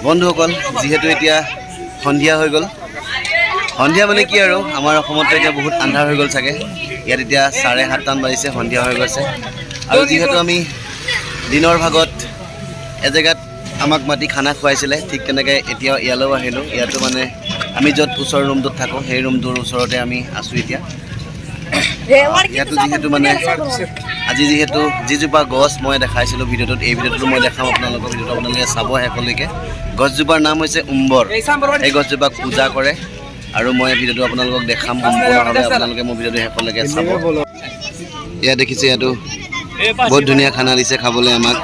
বন্ধুসকল যেহেতু এতিয়া সন্ধিয়া হৈ গ'ল সন্ধিয়া মানে কি আৰু আমাৰ অসমত এতিয়া বহুত আন্ধাৰ হৈ গ'ল চাগে ইয়াত এতিয়া 7:30 মান বাজিছে সন্ধিয়া হৈ গৈছে আৰু যেহেতু আমি দিনৰ ভাগত এজেগাত আমাক মাটি খানা খুৱাইছিলে ঠিক তেনেকৈ এতিয়া ইয়ালৈ আহিলোঁ ইয়াতো মানে আমি য'ত ওচৰৰ ৰুমটোত থাকোঁ সেই ৰুমটোৰ ওচৰতে আমি আছোঁ এতিয়া ইয়াতো যেহেতু মানে আজি যেহেতু যিজোপা গছ মই দেখাইছিলোঁ ভিডিঅ'টোত এই ভিডিঅ'টো মই দেখাম আপোনালোকৰ ভিডিঅ'টো আপোনালোকে চাব শেষলৈকে গছজোপাৰ নাম হৈছে উম্বৰ এই গছজোপাক পূজা কৰে আৰু মই ভিডিঅ'টো আপোনালোকক দেখাম সম্পূৰ্ণভাৱে আপোনালোকে মোৰ ভিডিঅ'টো শেষলৈকে চাব ইয়াত দেখিছে ইয়াতো বহুত ধুনীয়া খানা দিছে খাবলৈ আমাক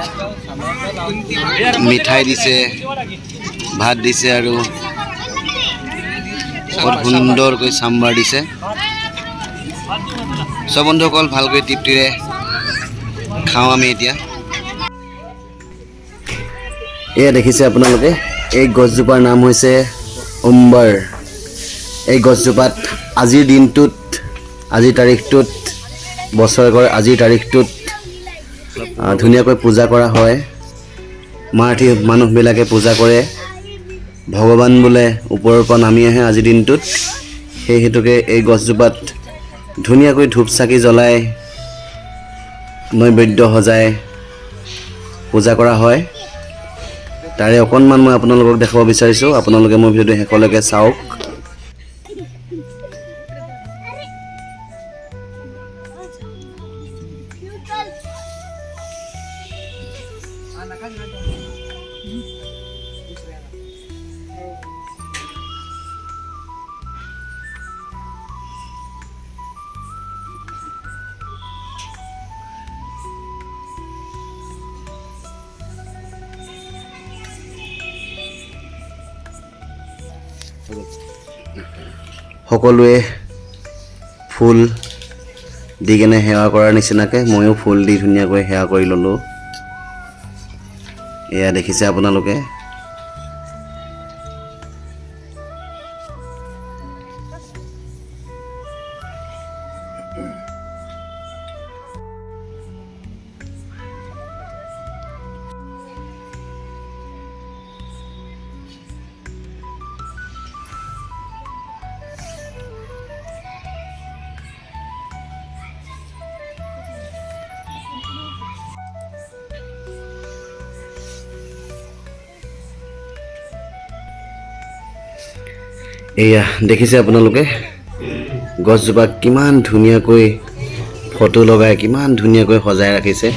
মিঠাই দিছে ভাত দিছে আৰু বহুত সুন্দৰকৈ চাম্বাৰ দিছে সব বন্ধুসকল ভালকৈ তৃপ্তিৰে খাওঁ আমি এতিয়া এয়া দেখিছে আপোনালোকে এই গছজোপাৰ নাম হৈছে উম্বৰ এই গছজোপাত আজিৰ দিনটোত আজিৰ তাৰিখটোত বছৰেকৰ আজিৰ তাৰিখটোত ধুনীয়াকৈ পূজা কৰা হয় মাৰাঠী মানুহবিলাকে পূজা কৰে ভগৱান বোলে ওপৰৰ পৰা নামি আহে আজিৰ দিনটোত সেই হেতুকে এই গছজোপাত ধুনীয়াকৈ ধূপ চাকি জ্বলাই নৈবেদ্য সজাই পূজা কৰা হয় তাৰে অকণমান মই আপোনালোকক দেখাব বিচাৰিছোঁ আপোনালোকে মোৰ ভিডিঅ'টো শেষলৈকে চাওক সকলোৱে ফুল দি কেনে সেৱা কৰাৰ নিচিনাকৈ ময়ো ফুল দি ধুনীয়াকৈ সেৱা কৰি ল'লোঁ এয়া দেখিছে আপোনালোকে এয়া দেখিছে আপোনালোকে গছজোপাক কিমান ধুনীয়াকৈ ফটো লগাই কিমান ধুনীয়াকৈ সজাই ৰাখিছে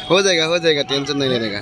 हो जाएगा टेंशन नहीं लेने का